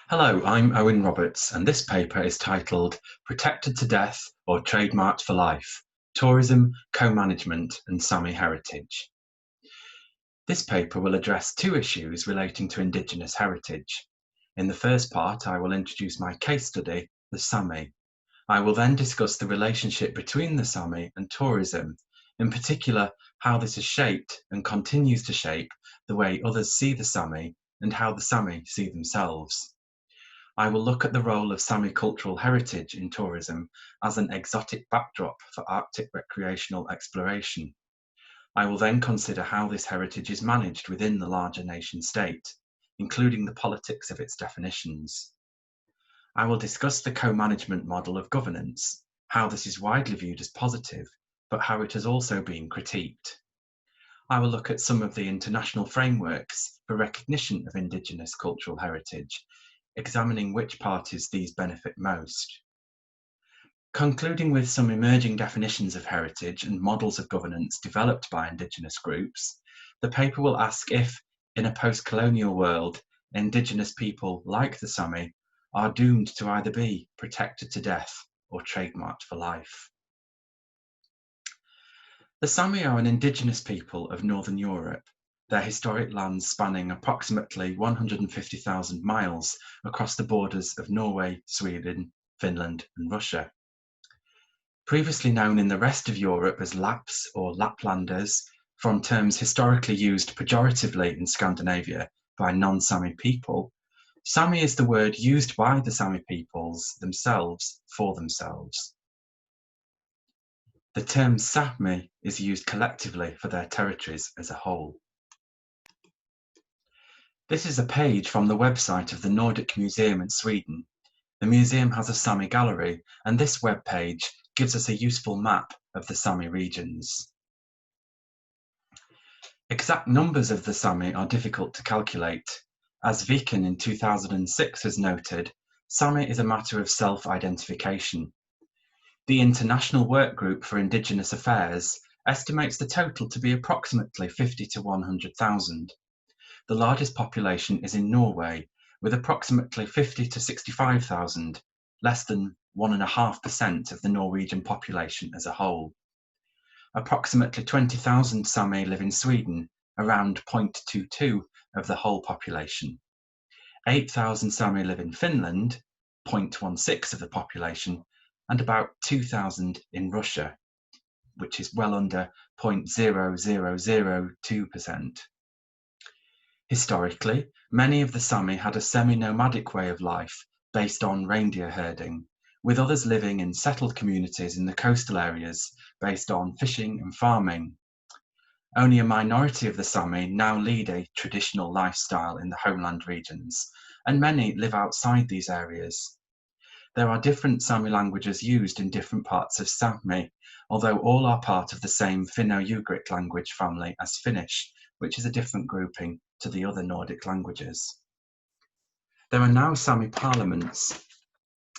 Hello, I'm Owen Roberts, and this paper is titled Protected to Death or Trademarked for Life: Tourism, Co-Management and Sámi Heritage. This paper will address two issues relating to Indigenous heritage. In the first part, I will introduce my case study, the Sámi. I will then discuss the relationship between the Sámi and tourism, in particular how this has shaped and continues to shape the way others see the Sámi and how the Sámi see themselves. I will look at the role of Sámi cultural heritage in tourism as an exotic backdrop for Arctic recreational exploration. I will then consider how this heritage is managed within the larger nation state, including the politics of its definitions. I will discuss the co-management model of governance, how this is widely viewed as positive, but how it has also been critiqued. I will look at some of the international frameworks for recognition of Indigenous cultural heritage, examining which parties these benefit most. Concluding with some emerging definitions of heritage and models of governance developed by Indigenous groups, the paper will ask if, in a post-colonial world, Indigenous people like the Sámi are doomed to either be protected to death or trademarked for life. The Sámi are an Indigenous people of Northern Europe, their historic lands spanning approximately 150,000 miles across the borders of Norway, Sweden, Finland and Russia. Previously known in the rest of Europe as Lapps or Laplanders, from terms historically used pejoratively in Scandinavia by non-Sámi people, Sámi is the word used by the Sámi peoples themselves for themselves. The term Sámi is used collectively for their territories as a whole. This is a page from the website of the Nordic Museum in Sweden. The museum has a Sámi gallery, and this web page gives us a useful map of the Sámi regions. Exact numbers of the Sámi are difficult to calculate. As Viken in 2006 has noted, Sámi is a matter of self-identification. The International Workgroup for Indigenous Affairs estimates the total to be approximately 50 to 100,000. The largest population is in Norway, with approximately 50 to 65,000, less than 1.5% of the Norwegian population as a whole. Approximately 20,000 Sámi live in Sweden, around 0.22 of the whole population. 8,000 Sámi live in Finland, 0.16 of the population, and about 2,000 in Russia, which is well under 0.0002%. Historically, many of the Sámi had a semi-nomadic way of life based on reindeer herding, with others living in settled communities in the coastal areas based on fishing and farming. Only a minority of the Sámi now lead a traditional lifestyle in the homeland regions, and many live outside these areas. There are different Sámi languages used in different parts of Sámi, although all are part of the same Finno-Ugric language family as Finnish, which is a different grouping to the other Nordic languages. There are now Sámi parliaments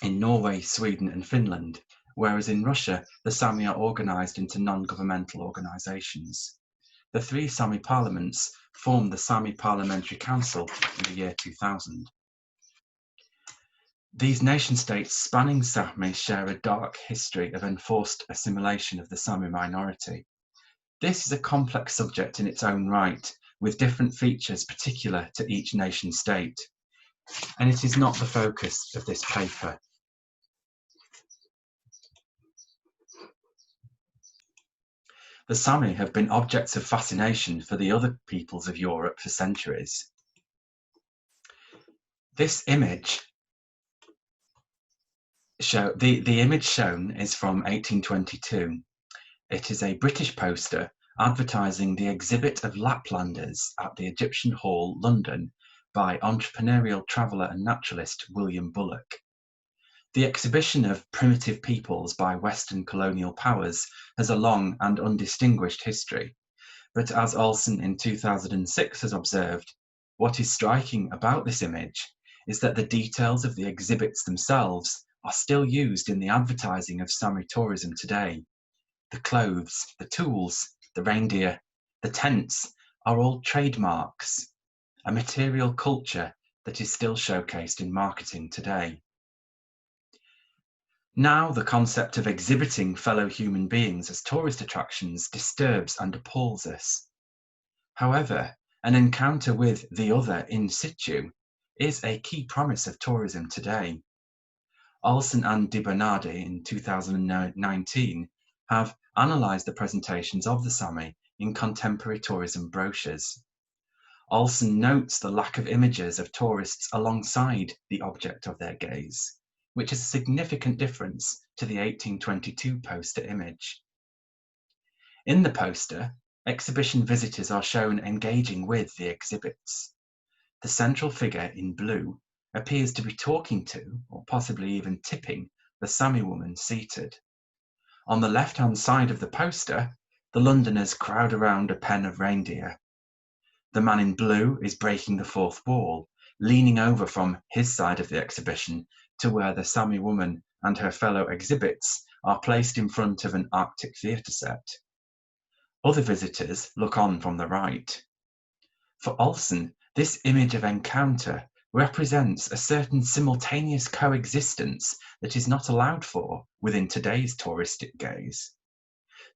in Norway, Sweden and Finland, whereas in Russia the Sámi are organised into non-governmental organisations. The three Sámi parliaments formed the Sámi Parliamentary Council in the year 2000. These nation-states spanning Sámi share a dark history of enforced assimilation of the Sámi minority. This is a complex subject in its own right, with different features particular to each nation-state, and it is not the focus of this paper. The Sámi have been objects of fascination for the other peoples of Europe for centuries. This image the image shown is from 1822. It is a British poster advertising the exhibit of Laplanders at the Egyptian Hall, London, by entrepreneurial traveller and naturalist William Bullock. The exhibition of primitive peoples by Western colonial powers has a long and undistinguished history, but as Olsen in 2006 has observed, what is striking about this image is that the details of the exhibits themselves are still used in the advertising of Sámi tourism today. The clothes, the tools, the reindeer, the tents are all trademarks, a material culture that is still showcased in marketing today. Now, the concept of exhibiting fellow human beings as tourist attractions disturbs and appalls us. However, an encounter with the other in situ is a key promise of tourism today. Olsen and Di Bernardi in 2019 have analysed the presentations of the Sámi in contemporary tourism brochures. Olsen notes the lack of images of tourists alongside the object of their gaze, which is a significant difference to the 1822 poster image. In the poster, exhibition visitors are shown engaging with the exhibits. The central figure in blue appears to be talking to, or possibly even tipping, the Sámi woman seated. On the left-hand side of the poster, the Londoners crowd around a pen of reindeer. The man in blue is breaking the fourth wall, leaning over from his side of the exhibition to where the Sámi woman and her fellow exhibits are placed in front of an Arctic theatre set. Other visitors look on from the right. For Olsen, this image of encounter represents a certain simultaneous coexistence that is not allowed for within today's touristic gaze.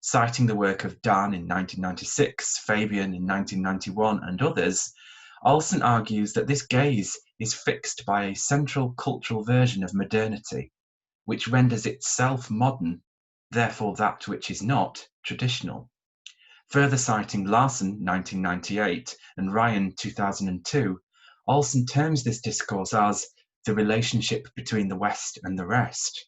Citing the work of Dan in 1996, Fabian in 1991, and others, Olsen argues that this gaze is fixed by a central cultural version of modernity, which renders itself modern, therefore that which is not traditional. Further citing Larson 1998 and Ryan 2002, Olsen terms this discourse as the relationship between the West and the rest.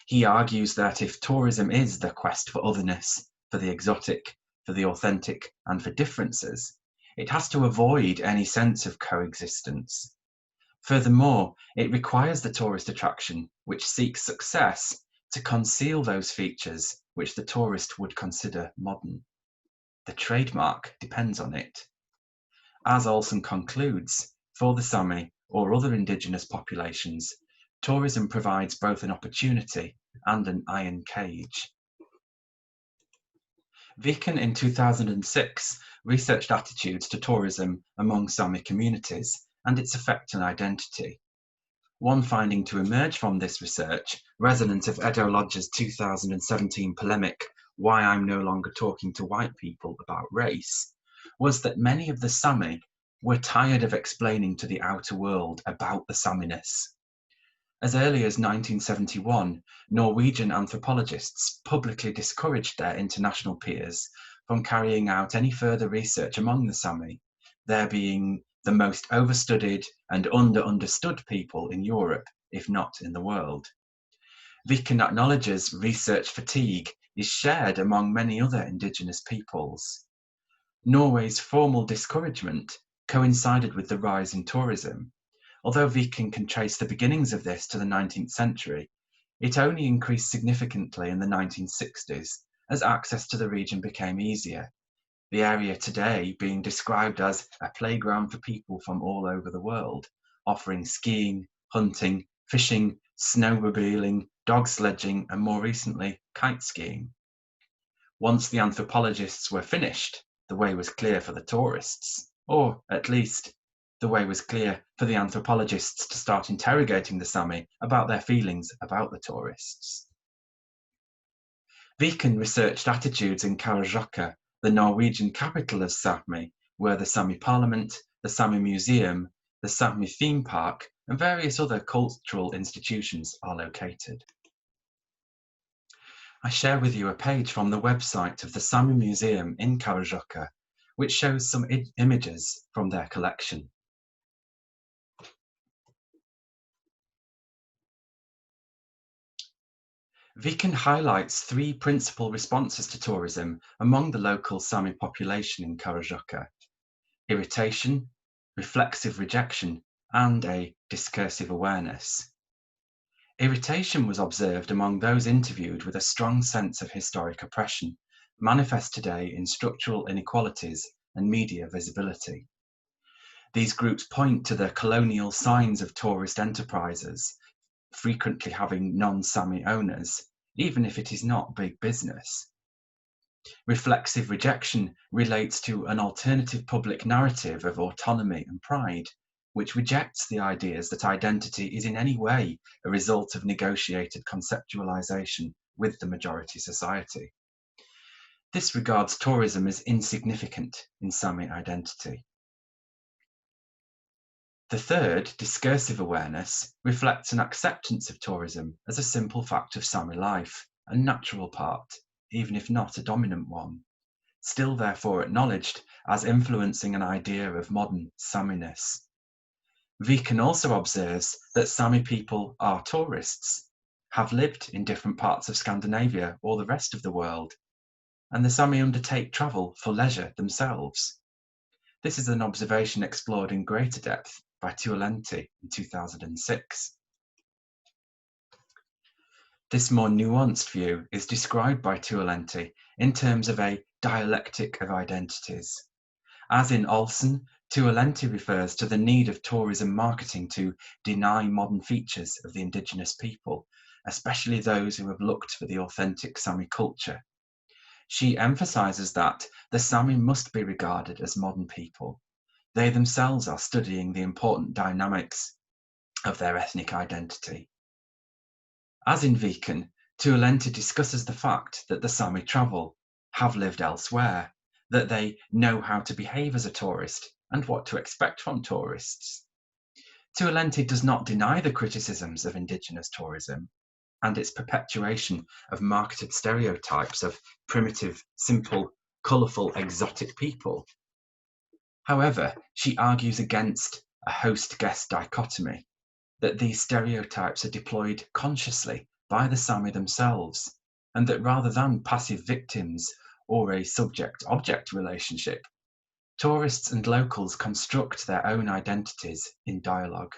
He argues that if tourism is the quest for otherness, for the exotic, for the authentic, and for differences, it has to avoid any sense of coexistence. Furthermore, it requires the tourist attraction, which seeks success, to conceal those features which the tourist would consider modern. The trademark depends on it. As Olsen concludes, for the Sámi or other indigenous populations, tourism provides both an opportunity and an iron cage. Viken in 2006 researched attitudes to tourism among Sámi communities and its effect on identity. One finding to emerge from this research, resonant of Edo Lodge's 2017 polemic, "Why I'm No Longer Talking to White People About Race," was that many of the Sámi were tired of explaining to the outer world about the Sáminess. As early as 1971, Norwegian anthropologists publicly discouraged their international peers from carrying out any further research among the Sámi, there being the most overstudied and understood people in Europe, if not in the world. Viken acknowledges research fatigue is shared among many other indigenous peoples. Norway's formal discouragement coincided with the rise in tourism. Although Viken can trace the beginnings of this to the 19th century, it only increased significantly in the 1960s as access to the region became easier, the area today being described as a playground for people from all over the world, offering skiing, hunting, fishing, snowmobiling, dog sledging, and more recently, kite skiing. Once the anthropologists were finished, the way was clear for the tourists, or at least the way was clear for the anthropologists to start interrogating the Sámi about their feelings about the tourists. Viken researched attitudes in Karasjokka, the Norwegian capital of Sápmi, where the Sámi Parliament, the Sámi Museum, the Sápmi Theme Park, and various other cultural institutions are located. I share with you a page from the website of the Sámi Museum in Karasjokka, which shows some images from their collection. Viken highlights three principal responses to tourism among the local Sámi population in Karasjokka: irritation, reflexive rejection, and a discursive awareness. Irritation was observed among those interviewed with a strong sense of historic oppression, manifest today in structural inequalities and media visibility. These groups point to the colonial signs of tourist enterprises, frequently having non-Sámi owners, even if it is not big business. Reflexive rejection relates to an alternative public narrative of autonomy and pride, which rejects the ideas that identity is in any way a result of negotiated conceptualization with the majority society. This regards tourism as insignificant in Sámi identity. The third, discursive awareness, reflects an acceptance of tourism as a simple fact of Sámi life, a natural part, even if not a dominant one, still therefore acknowledged as influencing an idea of modern Sáminess. Viken also observes that Sámi people are tourists, have lived in different parts of Scandinavia or the rest of the world, and the Sámi undertake travel for leisure themselves. This is an observation explored in greater depth by Tuolenti in 2006. This more nuanced view is described by Tuolenti in terms of a dialectic of identities. As in Olsen, Tuolenti refers to the need of tourism marketing to deny modern features of the indigenous people, especially those who have looked for the authentic Sámi culture. She emphasizes that the Sámi must be regarded as modern people. They themselves are studying the important dynamics of their ethnic identity. As in Viken, Tuolenti discusses the fact that the Sámi travel, have lived elsewhere, that they know how to behave as a tourist and what to expect from tourists. Tuolenti does not deny the criticisms of indigenous tourism and its perpetuation of marketed stereotypes of primitive, simple, colourful, exotic people. However, she argues against a host-guest dichotomy, that these stereotypes are deployed consciously by the Sámi themselves, and that rather than passive victims or a subject-object relationship, tourists and locals construct their own identities in dialogue.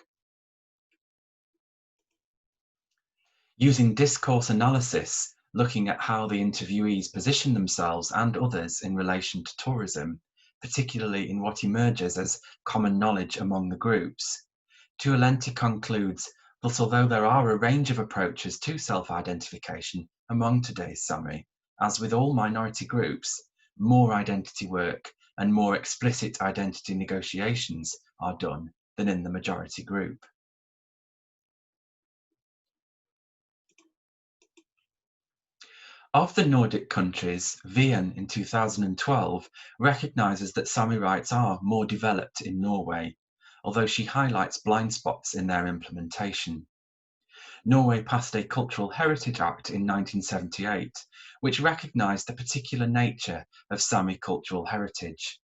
Using discourse analysis, looking at how the interviewees position themselves and others in relation to tourism, particularly in what emerges as common knowledge among the groups, Tuolenti concludes that although there are a range of approaches to self-identification among today's Sámi, as with all minority groups, more identity work and more explicit identity negotiations are done than in the majority group. Of the Nordic countries, Viken in 2012 recognises that Sámi rights are more developed in Norway, although she highlights blind spots in their implementation. Norway passed a Cultural Heritage Act in 1978, which recognised the particular nature of Sámi cultural heritage.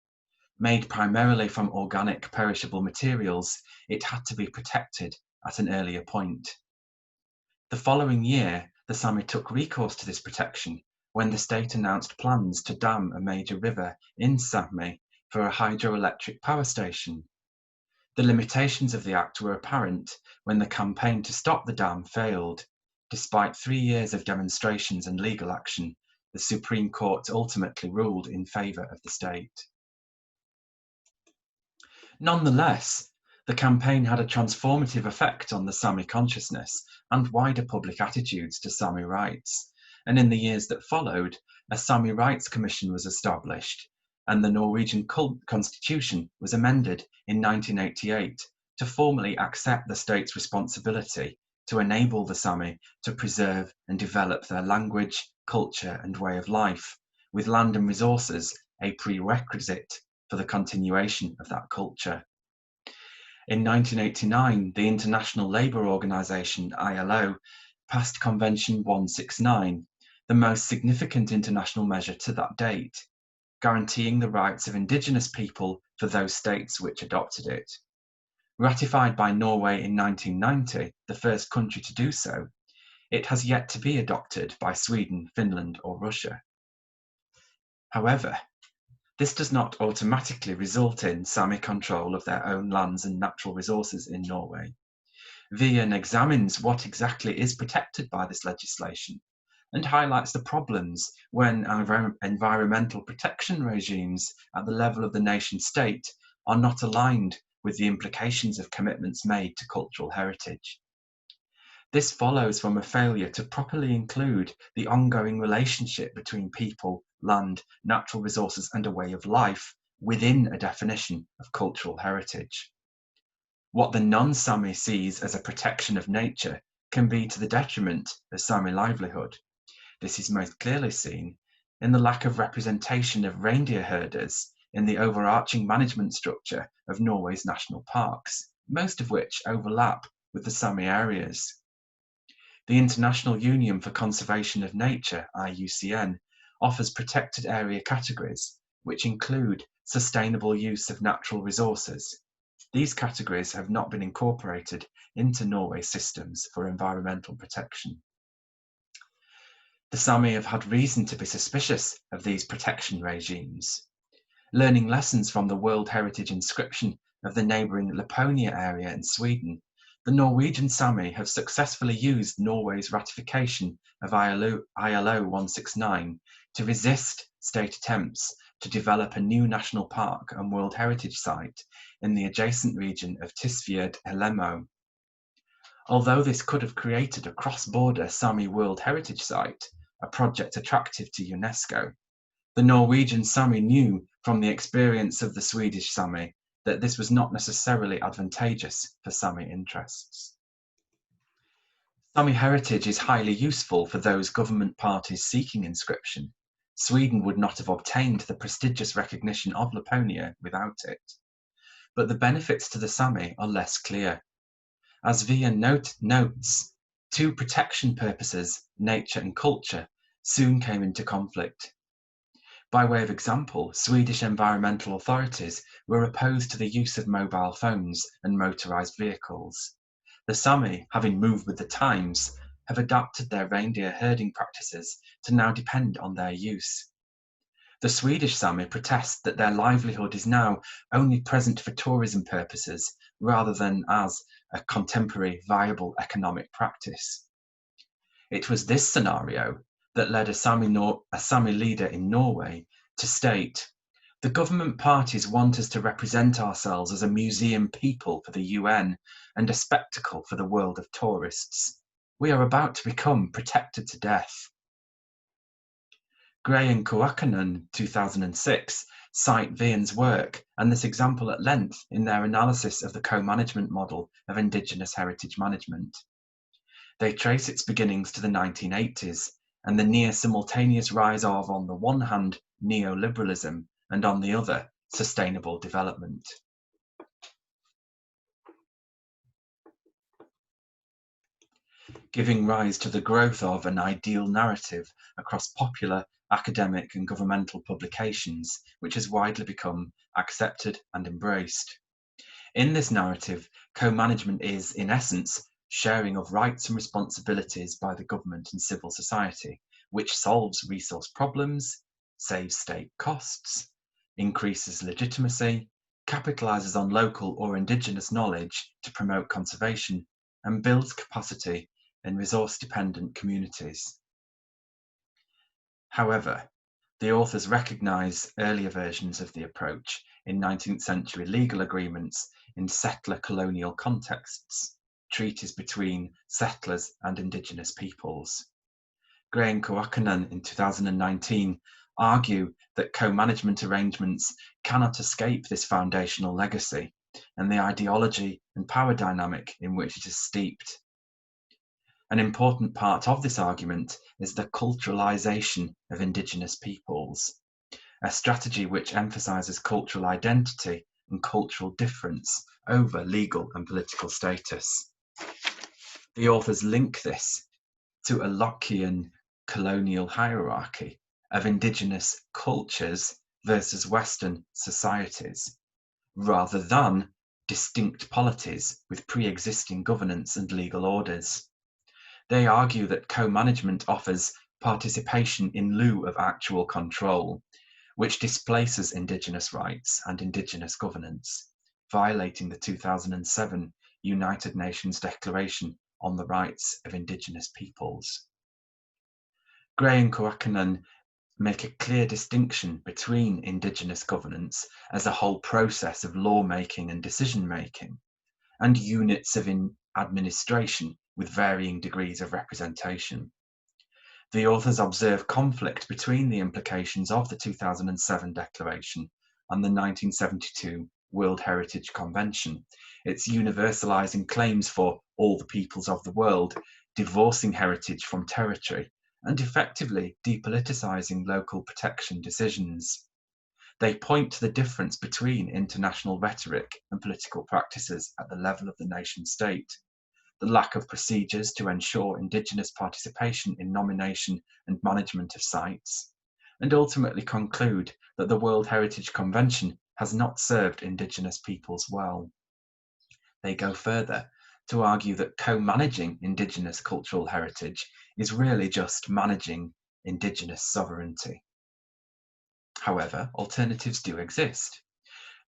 Made primarily from organic perishable materials, it had to be protected at an earlier point. The following year, the Sámi took recourse to this protection when the state announced plans to dam a major river in Sámi for a hydroelectric power station. The limitations of the act were apparent when the campaign to stop the dam failed. Despite 3 years of demonstrations and legal action, the Supreme Court ultimately ruled in favour of the state. Nonetheless, the campaign had a transformative effect on the Sámi consciousness and wider public attitudes to Sámi rights, and in the years that followed, a Sámi Rights Commission was established, and the Norwegian constitution was amended in 1988 to formally accept the state's responsibility to enable the Sámi to preserve and develop their language, culture, and way of life, with land and resources a prerequisite for the continuation of that culture. In 1989, the International Labour Organization, ILO, passed Convention 169, the most significant international measure to that date, guaranteeing the rights of indigenous people for those states which adopted it. Ratified by Norway in 1990, the first country to do so, it has yet to be adopted by Sweden, Finland, or Russia. However, this does not automatically result in Sámi control of their own lands and natural resources in Norway. Viken examines what exactly is protected by this legislation and highlights the problems when environmental protection regimes at the level of the nation state are not aligned with the implications of commitments made to cultural heritage. This follows from a failure to properly include the ongoing relationship between people, land, natural resources, and a way of life within a definition of cultural heritage. What the non-Sámi sees as a protection of nature can be to the detriment of Sámi livelihood. This is most clearly seen in the lack of representation of reindeer herders in the overarching management structure of Norway's national parks, most of which overlap with the Sámi areas. The International Union for Conservation of Nature, IUCN, offers protected area categories, which include sustainable use of natural resources. These categories have not been incorporated into Norway's systems for environmental protection. The Sámi have had reason to be suspicious of these protection regimes. Learning lessons from the World Heritage inscription of the neighbouring Laponia area in Sweden, the Norwegian Sámi have successfully used Norway's ratification of ILO 169 to resist state attempts to develop a new national park and World Heritage site in the adjacent region of Tysfjord-Hellemmo. Although this could have created a cross-border Sámi World Heritage site, a project attractive to UNESCO, the Norwegian Sámi knew from the experience of the Swedish Sámi that this was not necessarily advantageous for Sámi interests. Sámi heritage is highly useful for those government parties seeking inscription. Sweden would not have obtained the prestigious recognition of Laponia without it. But the benefits to the Sámi are less clear. As Via notes, two protection purposes, nature and culture, soon came into conflict. By way of example, Swedish environmental authorities were opposed to the use of mobile phones and motorised vehicles. The Sámi, having moved with the times, have adapted their reindeer herding practices to now depend on their use. The Swedish Sámi protest that their livelihood is now only present for tourism purposes rather than as a contemporary viable economic practice. It was this scenario that led a Sámi leader in Norway to state, "The government parties want us to represent ourselves as a museum people for the UN and a spectacle for the world of tourists. We are about to become protected to death." Gray and Kuokkanen, 2006, cite Vian's work and this example at length in their analysis of the co-management model of Indigenous heritage management. They trace its beginnings to the 1980s and the near simultaneous rise of, on the one hand, neoliberalism and on the other, sustainable development. Giving rise to the growth of an ideal narrative across popular, academic and governmental publications, which has widely become accepted and embraced. In this narrative, co-management is, in essence, sharing of rights and responsibilities by the government and civil society, which solves resource problems, saves state costs, increases legitimacy, capitalizes on local or indigenous knowledge to promote conservation, and builds capacity in resource-dependent communities. However, the authors recognize earlier versions of the approach in 19th century legal agreements in settler colonial contexts, treaties between settlers and indigenous peoples. Gray and Kuokkanen in 2019 argue that co-management arrangements cannot escape this foundational legacy and the ideology and power dynamic in which it is steeped. An important part of this argument is the culturalization of indigenous peoples, a strategy which emphasizes cultural identity and cultural difference over legal and political status. The authors link this to a Lockean colonial hierarchy of indigenous cultures versus Western societies, rather than distinct polities with pre-existing governance and legal orders. They argue that co-management offers participation in lieu of actual control, which displaces indigenous rights and indigenous governance, violating the 2007 United Nations Declaration on the Rights of Indigenous Peoples. Gray and Kuokkanen make a clear distinction between indigenous governance as a whole process of lawmaking and decision-making, and units of administration with varying degrees of representation. The authors observe conflict between the implications of the 2007 declaration and the 1972 World Heritage Convention. It's universalizing claims for all the peoples of the world, divorcing heritage from territory, and effectively depoliticizing local protection decisions. They point to the difference between international rhetoric and political practices at the level of the nation state, the lack of procedures to ensure Indigenous participation in nomination and management of sites, and ultimately conclude that the World Heritage Convention has not served Indigenous peoples well. They go further to argue that co-managing Indigenous cultural heritage is really just managing Indigenous sovereignty. However, alternatives do exist.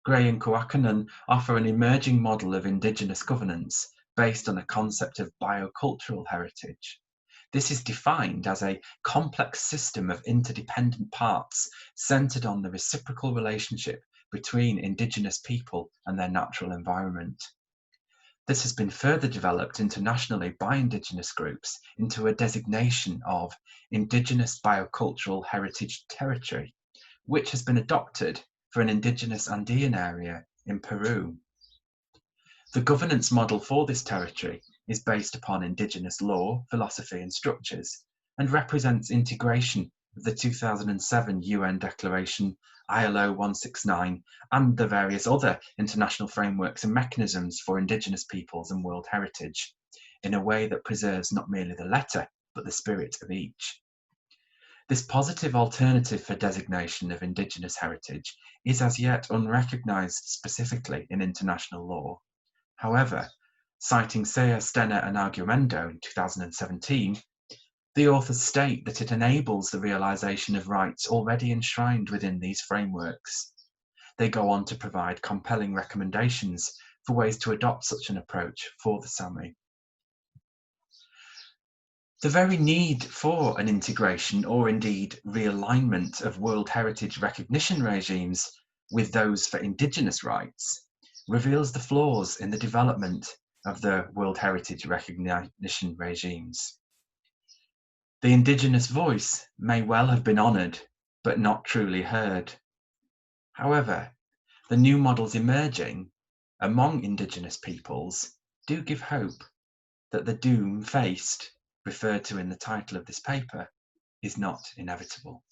Gray and Kouakkanen offer an emerging model of Indigenous governance based on a concept of biocultural heritage. This is defined as a complex system of interdependent parts centered on the reciprocal relationship between Indigenous people and their natural environment. This has been further developed internationally by Indigenous groups into a designation of Indigenous Biocultural Heritage Territory, which has been adopted for an Indigenous Andean area in Peru. The governance model for this territory is based upon Indigenous law, philosophy and structures, and represents integration of the 2007 UN Declaration, ILO 169, and the various other international frameworks and mechanisms for Indigenous peoples and world heritage, in a way that preserves not merely the letter, but the spirit of each. This positive alternative for designation of Indigenous heritage is as yet unrecognised specifically in international law. However, citing Sea, Stenner and Argumendo in 2017, the authors state that it enables the realisation of rights already enshrined within these frameworks. They go on to provide compelling recommendations for ways to adopt such an approach for the Sámi. The very need for an integration or indeed realignment of World Heritage recognition regimes with those for Indigenous rights reveals the flaws in the development of the World Heritage recognition regimes. The Indigenous voice may well have been honoured, but not truly heard. However, the new models emerging among Indigenous peoples do give hope that the doom faced, referred to in the title of this paper, is not inevitable.